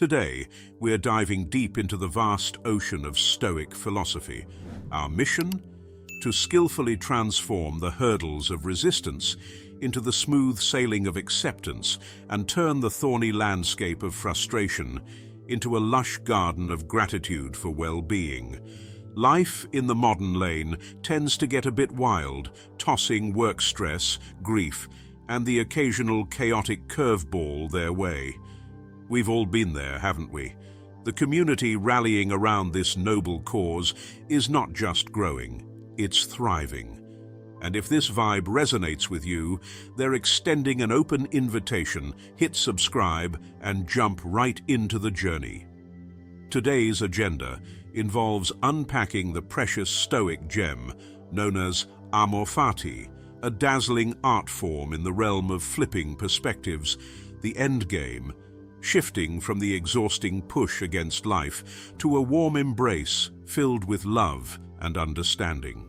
Today, we're diving deep into the vast ocean of Stoic philosophy. Our mission? To skillfully transform the hurdles of resistance into the smooth sailing of acceptance and turn the thorny landscape of frustration into a lush garden of gratitude for well-being. Life in the modern lane tends to get a bit wild, tossing work stress, grief, and the occasional chaotic curveball their way. We've all been there, haven't we? The community rallying around this noble cause is not just growing, it's thriving. And if this vibe resonates with you, they're extending an open invitation. Hit subscribe and jump right into the journey. Today's agenda involves unpacking the precious Stoic gem known as Amor Fati, a dazzling art form in the realm of flipping perspectives, the endgame, shifting from the exhausting push against life to a warm embrace filled with love and understanding.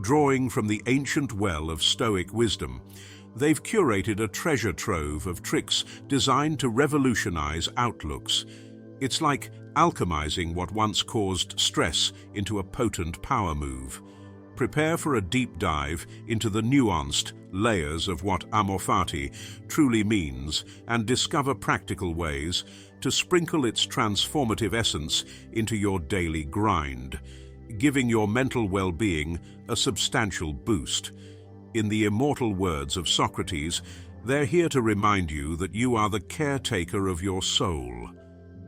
Drawing from the ancient well of Stoic wisdom, they've curated a treasure trove of tricks designed to revolutionize outlooks. It's like alchemizing what once caused stress into a potent power move. Prepare for a deep dive into the nuanced layers of what Amor Fati truly means and discover practical ways to sprinkle its transformative essence into your daily grind, giving your mental well-being a substantial boost. In the immortal words of Socrates, they're here to remind you that you are the caretaker of your soul.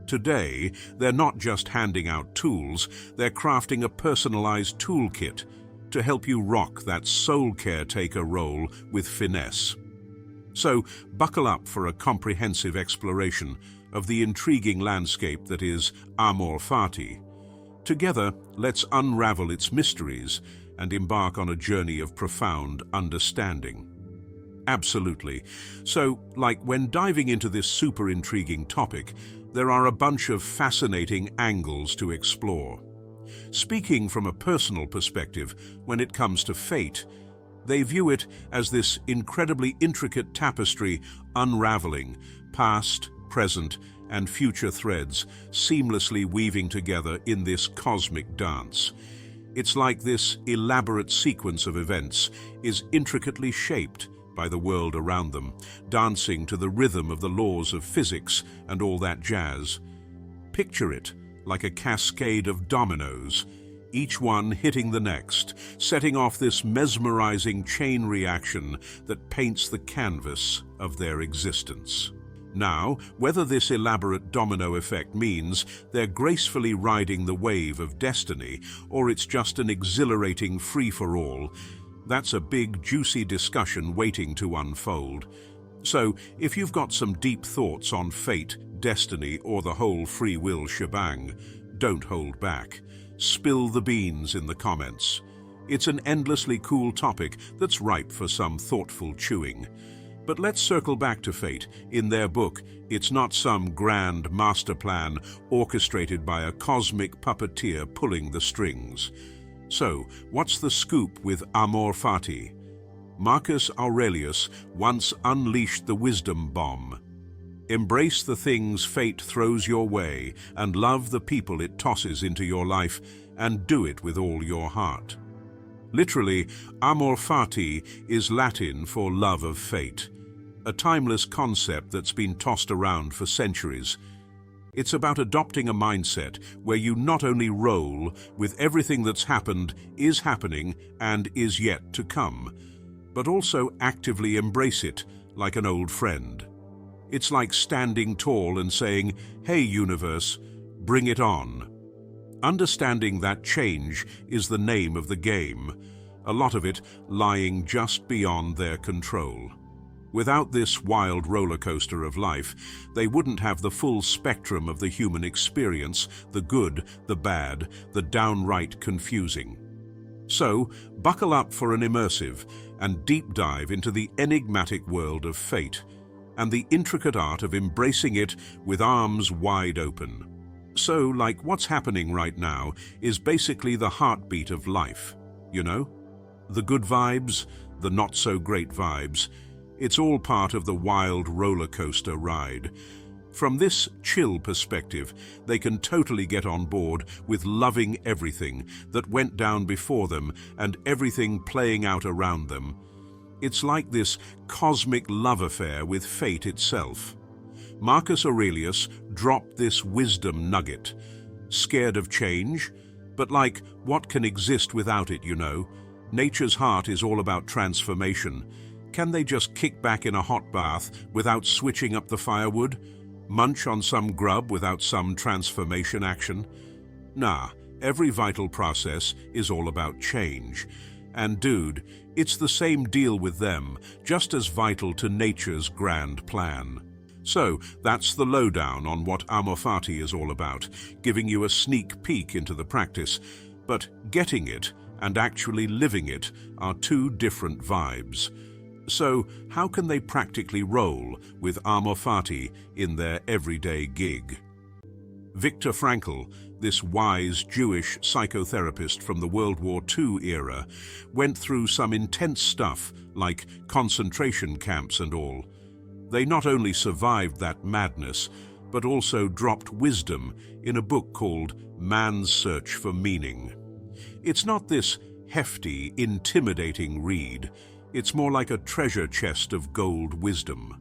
Today, they're not just handing out tools, they're crafting a personalized toolkit to help you rock that soul caretaker role with finesse. So, buckle up for a comprehensive exploration of the intriguing landscape that is Amor Fati. Together, let's unravel its mysteries and embark on a journey of profound understanding. Absolutely. So, like when diving into this super intriguing topic, there are a bunch of fascinating angles to explore. Speaking from a personal perspective, when it comes to fate, they view it as this incredibly intricate tapestry unraveling, past, present, and future threads seamlessly weaving together in this cosmic dance. It's like this elaborate sequence of events is intricately shaped by the world around them, dancing to the rhythm of the laws of physics and all that jazz. Picture it like a cascade of dominoes, each one hitting the next, setting off this mesmerizing chain reaction that paints the canvas of their existence. Now, whether this elaborate domino effect means they're gracefully riding the wave of destiny, or it's just an exhilarating free-for-all, that's a big, juicy discussion waiting to unfold. So, if you've got some deep thoughts on fate, destiny, or the whole free will shebang, don't hold back. Spill the beans in the comments. It's an endlessly cool topic that's ripe for some thoughtful chewing. But let's circle back to fate. In their book, it's not some grand master plan orchestrated by a cosmic puppeteer pulling the strings. So, what's the scoop with Amor Fati? Marcus Aurelius once unleashed the wisdom bomb. Embrace the things fate throws your way and love the people it tosses into your life, and do it with all your heart. Literally, Amor Fati is Latin for love of fate, a timeless concept that's been tossed around for centuries. It's about adopting a mindset where you not only roll with everything that's happened, is happening, and is yet to come, but also actively embrace it like an old friend. It's like standing tall and saying, "Hey universe, bring it on." Understanding that change is the name of the game, a lot of it lying just beyond their control. Without this wild roller coaster of life, they wouldn't have the full spectrum of the human experience, the good, the bad, the downright confusing. So, buckle up for an immersive and deep dive into the enigmatic world of fate and the intricate art of embracing it with arms wide open. So, like what's happening right now is basically the heartbeat of life, you know? The good vibes, the not-so-great vibes, it's all part of the wild roller coaster ride. From this chill perspective, they can totally get on board with loving everything that went down before them and everything playing out around them. It's like this cosmic love affair with fate itself. Marcus Aurelius dropped this wisdom nugget. Scared of change? But like, what can exist without it, you know? Nature's heart is all about transformation. Can they just kick back in a hot bath without switching up the firewood? Munch on some grub without some transformation action? Nah, every vital process is all about change. And dude, it's the same deal with them, just as vital to nature's grand plan. So, that's the lowdown on what Amor Fati is all about, giving you a sneak peek into the practice. But getting it and actually living it are two different vibes. So, how can they practically roll with Amor Fati in their everyday gig? Viktor Frankl, this wise Jewish psychotherapist from the World War II era, went through some intense stuff like concentration camps and all. They not only survived that madness, but also dropped wisdom in a book called Man's Search for Meaning. It's not this hefty, intimidating read. It's more like a treasure chest of gold wisdom.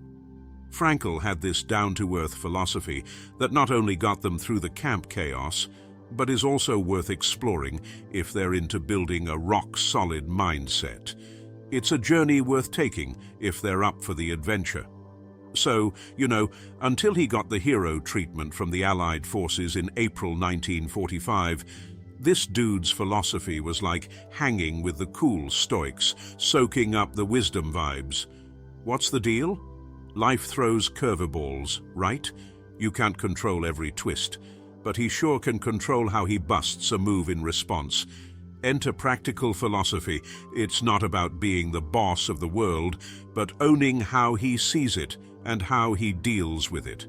Frankl had this down-to-earth philosophy that not only got them through the camp chaos, but is also worth exploring if they're into building a rock-solid mindset. It's a journey worth taking if they're up for the adventure. So, you know, until he got the hero treatment from the Allied forces in April 1945, this dude's philosophy was like hanging with the cool Stoics, soaking up the wisdom vibes. What's the deal? Life throws curveballs, right? You can't control every twist, but he sure can control how he busts a move in response. Enter practical philosophy. It's not about being the boss of the world, but owning how he sees it and how he deals with it.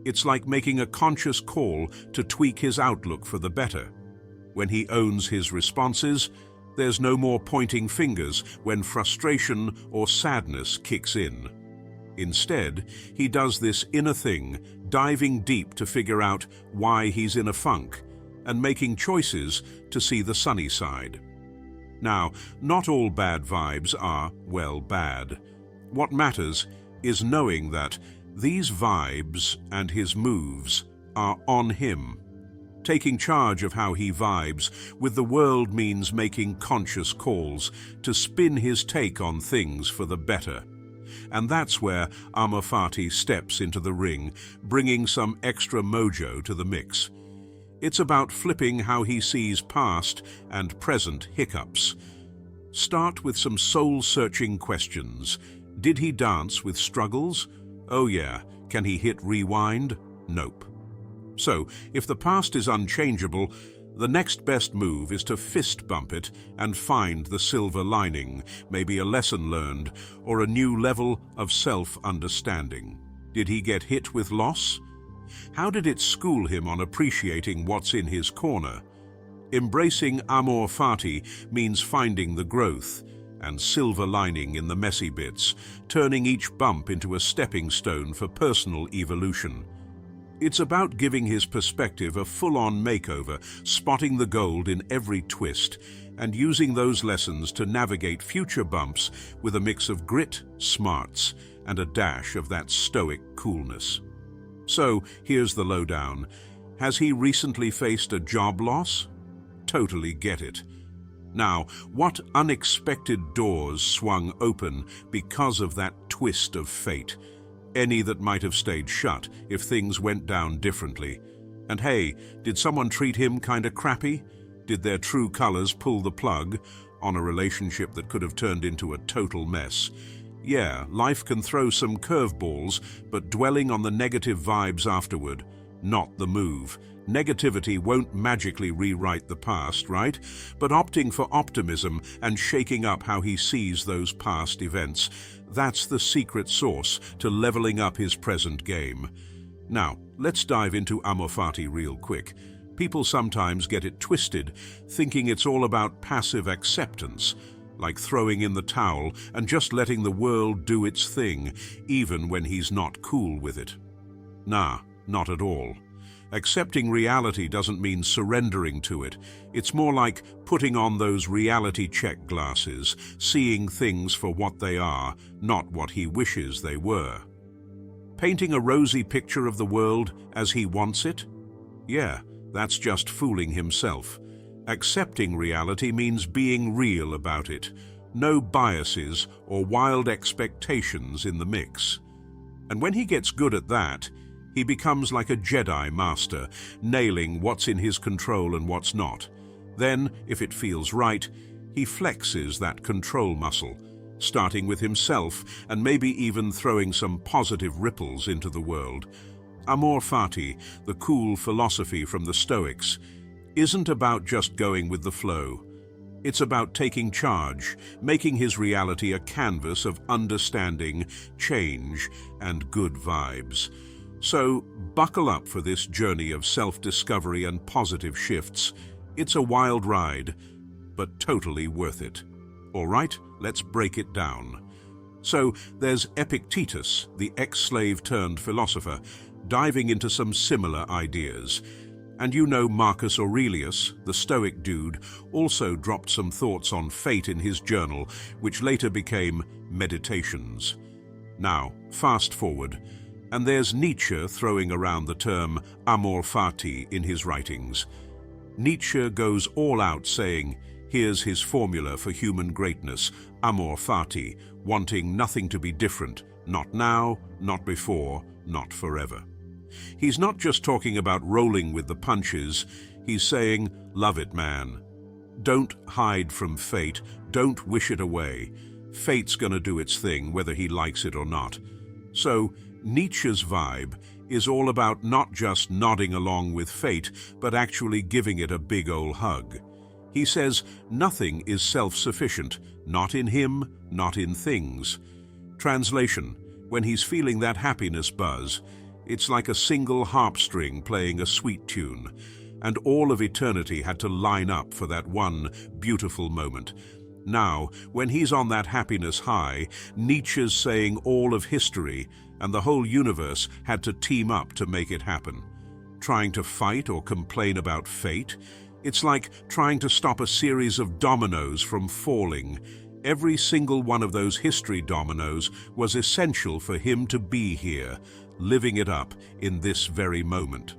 It's like making a conscious call to tweak his outlook for the better. When he owns his responses, there's no more pointing fingers when frustration or sadness kicks in. Instead, he does this inner thing, diving deep to figure out why he's in a funk and making choices to see the sunny side. Now, not all bad vibes are, well, bad. What matters is knowing that these vibes and his moves are on him. Taking charge of how he vibes with the world means making conscious calls to spin his take on things for the better. And that's where Amor Fati steps into the ring, bringing some extra mojo to the mix. It's about flipping how he sees past and present hiccups. Start with some soul-searching questions. Did he dance with struggles? Oh yeah. Can he hit rewind? Nope. So, if the past is unchangeable, the next best move is to fist bump it and find the silver lining, maybe a lesson learned or a new level of self-understanding. Did he get hit with loss? How did it school him on appreciating what's in his corner? Embracing Amor Fati means finding the growth and silver lining in the messy bits, turning each bump into a stepping stone for personal evolution. It's about giving his perspective a full-on makeover, spotting the gold in every twist, and using those lessons to navigate future bumps with a mix of grit, smarts, and a dash of that stoic coolness. So, here's the lowdown. Has he recently faced a job loss? Totally get it. Now, what unexpected doors swung open because of that twist of fate? Any that might have stayed shut if things went down differently. And hey, did someone treat him kinda crappy? Did their true colors pull the plug on a relationship that could have turned into a total mess? Yeah, life can throw some curveballs, but dwelling on the negative vibes afterward, not the move. Negativity won't magically rewrite the past, right? But opting for optimism and shaking up how he sees those past events, that's the secret sauce to leveling up his present game. Now, let's dive into Amor Fati real quick. People sometimes get it twisted, thinking it's all about passive acceptance, like throwing in the towel and just letting the world do its thing, even when he's not cool with it. Nah, Not at all. Accepting reality doesn't mean surrendering to it. It's more like putting on those reality check glasses, seeing things for what they are, not what he wishes they were. Painting a rosy picture of the world as he wants it? Yeah, that's just fooling himself. Accepting reality means being real about it. No biases or wild expectations in the mix. And when he gets good at that, he becomes like a Jedi master, nailing what's in his control and what's not. Then, if it feels right, he flexes that control muscle, starting with himself and maybe even throwing some positive ripples into the world. Amor Fati, the cool philosophy from the Stoics, isn't about just going with the flow. It's about taking charge, making his reality a canvas of understanding, change, and good vibes. So, buckle up for this journey of self-discovery and positive shifts. It's a wild ride, but totally worth it. All right, let's break it down. So, there's Epictetus, the ex-slave turned philosopher, diving into some similar ideas. And you know Marcus Aurelius, the Stoic dude, also dropped some thoughts on fate in his journal, which later became Meditations. Now, fast forward, and there's Nietzsche throwing around the term Amor Fati in his writings. Nietzsche goes all out saying, here's his formula for human greatness, Amor Fati, wanting nothing to be different, not now, not before, not forever. He's not just talking about rolling with the punches, he's saying, love it, man. Don't hide from fate, don't wish it away. Fate's gonna do its thing, whether he likes it or not. So, Nietzsche's vibe is all about not just nodding along with fate, but actually giving it a big ol' hug. He says nothing is self-sufficient, not in him, not in things. Translation: when he's feeling that happiness buzz, it's like a single harp string playing a sweet tune, and all of eternity had to line up for that one beautiful moment. Now, when he's on that happiness high, Nietzsche's saying all of history and the whole universe had to team up to make it happen. Trying to fight or complain about fate? It's like trying to stop a series of dominoes from falling. Every single one of those history dominoes was essential for him to be here, living it up in this very moment.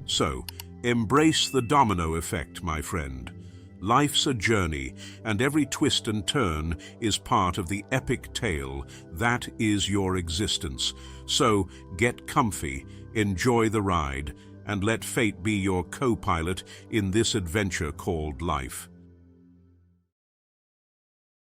So, embrace the domino effect, my friend. Life's a journey, and every twist and turn is part of the epic tale that is your existence. So, get comfy, enjoy the ride, and let fate be your co-pilot in this adventure called life.